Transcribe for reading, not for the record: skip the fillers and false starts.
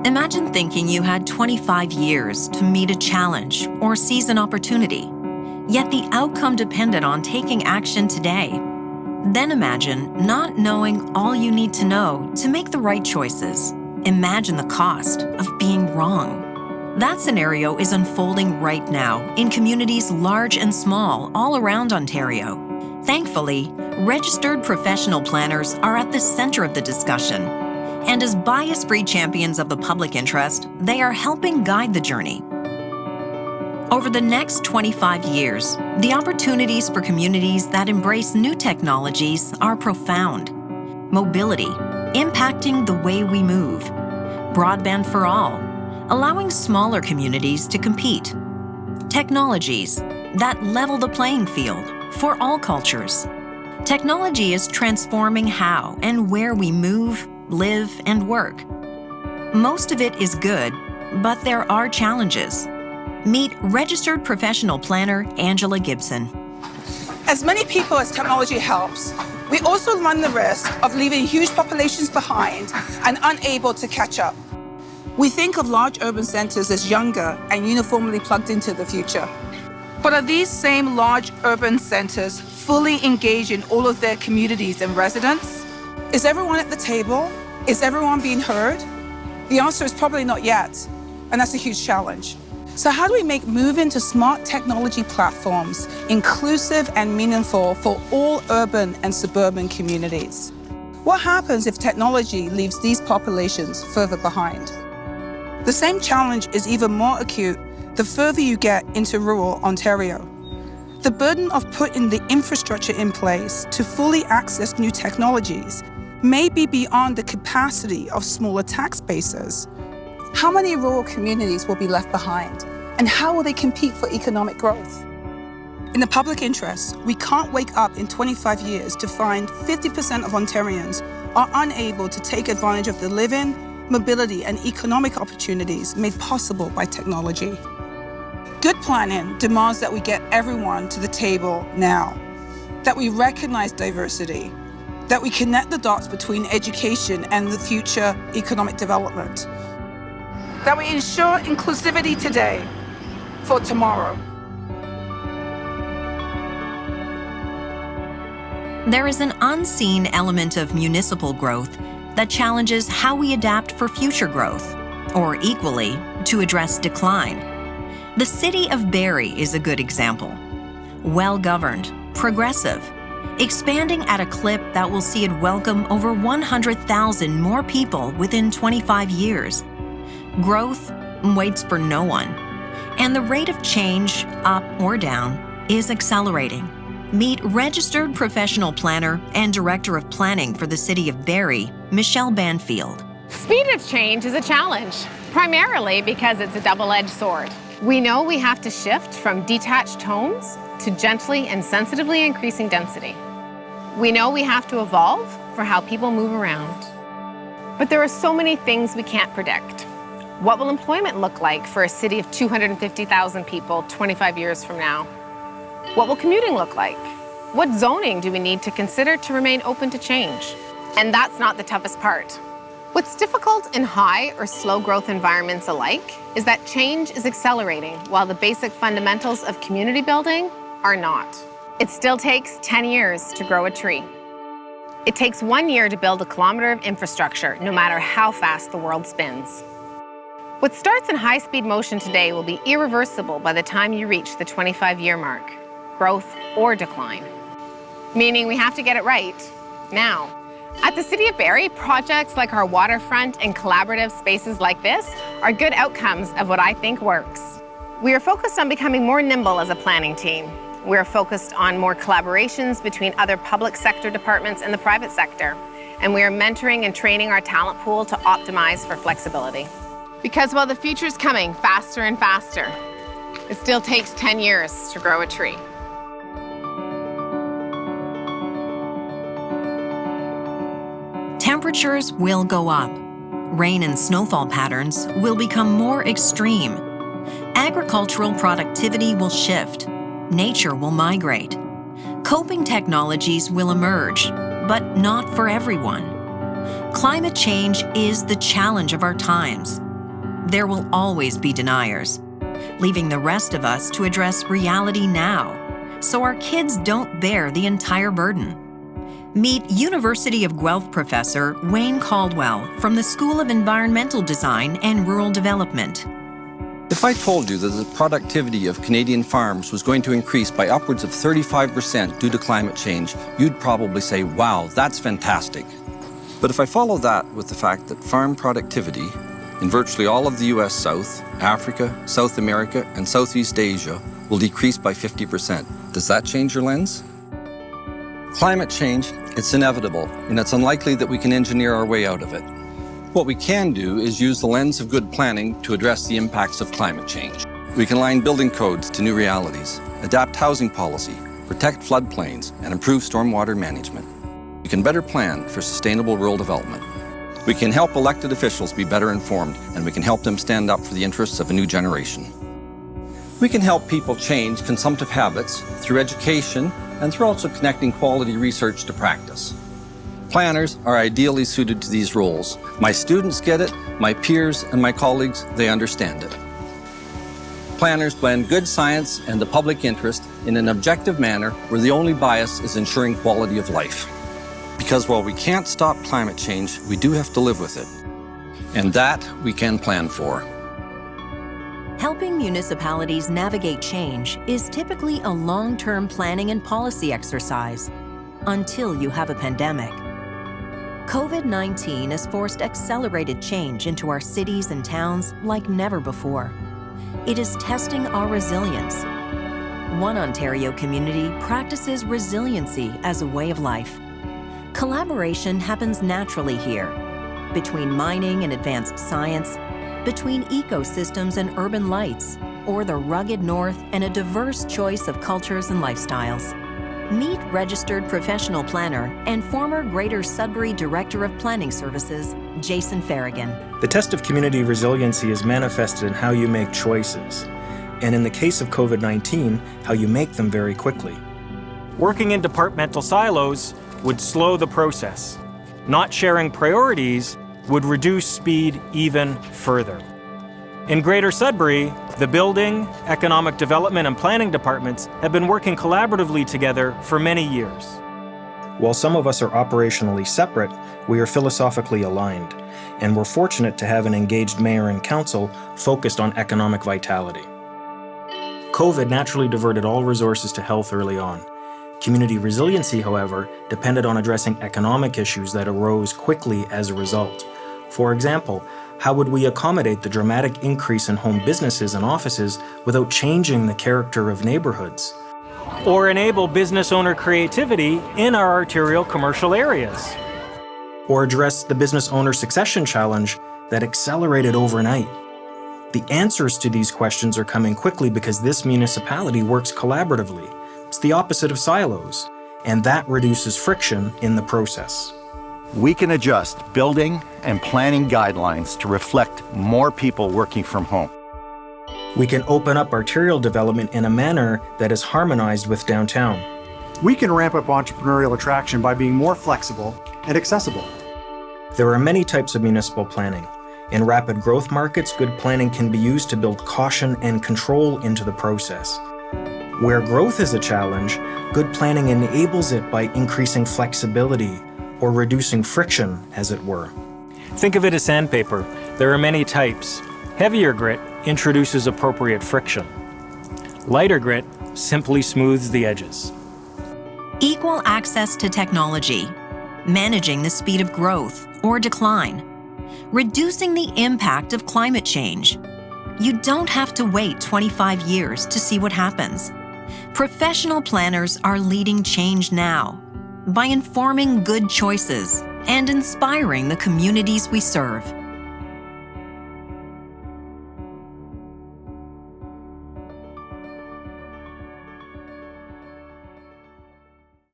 Imagine thinking you had 25 years to meet a challenge or seize an opportunity, yet the outcome depended on taking action today. Then imagine not knowing all you need to know to make the right choices. Imagine the cost of being wrong. That scenario is unfolding right now in communities large and small all around Ontario. Thankfully, registered professional planners are at the center of the discussion. And as bias-free champions of the public interest, they are helping guide the journey. Over the next 25 years, the opportunities for communities that embrace new technologies are profound. Mobility, impacting the way we move. Broadband for all, allowing smaller communities to compete. Technologies that level the playing field for all cultures. Technology is transforming how and where we move, live, and work. Most of it is good, but there are challenges. Meet registered professional planner Angela Gibson. As many people as technology helps, we also run the risk of leaving huge populations behind and unable to catch up. We think of large urban centers as younger and uniformly plugged into the future. But are these same large urban centers fully engaged in all of their communities and residents? Is everyone at the table? Is everyone being heard? The answer is probably not yet, and that's a huge challenge. So how do we make moving to smart technology platforms inclusive and meaningful for all urban and suburban communities? What happens if technology leaves these populations further behind? The same challenge is even more acute the further you get into rural Ontario. The burden of putting the infrastructure in place to fully access new technologies may be beyond the capacity of smaller tax bases. How many rural communities will be left behind? And how will they compete for economic growth? In the public interest, we can't wake up in 25 years to find 50% of Ontarians are unable to take advantage of the living, mobility, and economic opportunities made possible by technology. Good planning demands that we get everyone to the table now, that we recognize diversity, that we connect the dots between education and the future economic development, that we ensure inclusivity today for tomorrow. There is an unseen element of municipal growth that challenges how we adapt for future growth, or equally, to address decline. The city of Barrie is a good example. Well-governed, progressive, expanding at a clip that will see it welcome over 100,000 more people within 25 years. Growth waits for no one, and the rate of change, up or down, is accelerating. Meet registered professional planner and director of planning for the city of Barrie, Michelle Banfield. Speed of change is a challenge, primarily because it's a double-edged sword. We know we have to shift from detached homes to gently and sensitively increasing density. We know we have to evolve for how people move around. But there are so many things we can't predict. What will employment look like for a city of 250,000 people 25 years from now? What will commuting look like? What zoning do we need to consider to remain open to change? And that's not the toughest part. What's difficult in high or slow growth environments alike is that change is accelerating while the basic fundamentals of community building are not. It still takes 10 years to grow a tree. It takes 1 year to build a kilometer of infrastructure, no matter how fast the world spins. What starts in high-speed motion today will be irreversible by the time you reach the 25-year mark, growth or decline. Meaning we have to get it right, now. At the City of Barrie, projects like our waterfront and collaborative spaces like this are good outcomes of what I think works. We are focused on becoming more nimble as a planning team. We are focused on more collaborations between other public sector departments and the private sector. And we are mentoring and training our talent pool to optimize for flexibility. Because while the future is coming faster and faster, it still takes 10 years to grow a tree. Temperatures will go up. Rain and snowfall patterns will become more extreme. Agricultural productivity will shift. Nature will migrate. Coping technologies will emerge, but not for everyone. Climate change is the challenge of our times, there will always be deniers, leaving the rest of us to address reality now, so our kids don't bear the entire burden. Meet University of Guelph professor Wayne Caldwell from the School of Environmental Design and Rural Development. If I told you that the productivity of Canadian farms was going to increase by upwards of 35% due to climate change, you'd probably say, wow, that's fantastic. But if I follow that with the fact that farm productivity in virtually all of the US South, Africa, South America, and Southeast Asia will decrease by 50%, does that change your lens? Climate change, it's inevitable, and it's unlikely that we can engineer our way out of it. What we can do is use the lens of good planning to address the impacts of climate change. We can align building codes to new realities, adapt housing policy, protect floodplains, and improve stormwater management. We can better plan for sustainable rural development. We can help elected officials be better informed, and we can help them stand up for the interests of a new generation. We can help people change consumptive habits through education and through also connecting quality research to practice. Planners are ideally suited to these roles. My students get it, my peers and my colleagues, they understand it. Planners blend good science and the public interest in an objective manner where the only bias is ensuring quality of life. Because while we can't stop climate change, we do have to live with it. And that we can plan for. Helping municipalities navigate change is typically a long-term planning and policy exercise until you have a pandemic. COVID-19 has forced accelerated change into our cities and towns like never before. It is testing our resilience. One Ontario community practices resiliency as a way of life. Collaboration happens naturally here, between mining and advanced science, between ecosystems and urban lights, or the rugged north and a diverse choice of cultures and lifestyles. Meet registered professional planner and former Greater Sudbury Director of Planning Services, Jason Farragon. The test of community resiliency is manifested in how you make choices, and in the case of COVID-19, how you make them very quickly. Working in departmental silos would slow the process. Not sharing priorities would reduce speed even further. In Greater Sudbury, the Building, Economic Development and Planning departments have been working collaboratively together for many years. While some of us are operationally separate, we are philosophically aligned, and we're fortunate to have an engaged mayor and council focused on economic vitality. COVID naturally diverted all resources to health early on. Community resiliency, however, depended on addressing economic issues that arose quickly as a result. For example, how would we accommodate the dramatic increase in home businesses and offices without changing the character of neighborhoods? Or enable business owner creativity in our arterial commercial areas. Or address the business owner succession challenge that accelerated overnight. The answers to these questions are coming quickly because this municipality works collaboratively. It's the opposite of silos, and that reduces friction in the process. We can adjust building and planning guidelines to reflect more people working from home. We can open up arterial development in a manner that is harmonized with downtown. We can ramp up entrepreneurial attraction by being more flexible and accessible. There are many types of municipal planning. In rapid growth markets, good planning can be used to build caution and control into the process. Where growth is a challenge, good planning enables it by increasing flexibility or reducing friction, as it were. Think of it as sandpaper. There are many types. Heavier grit introduces appropriate friction. Lighter grit simply smooths the edges. Equal access to technology, managing the speed of growth or decline, reducing the impact of climate change. You don't have to wait 25 years to see what happens. Professional planners are leading change now by informing good choices and inspiring the communities we serve.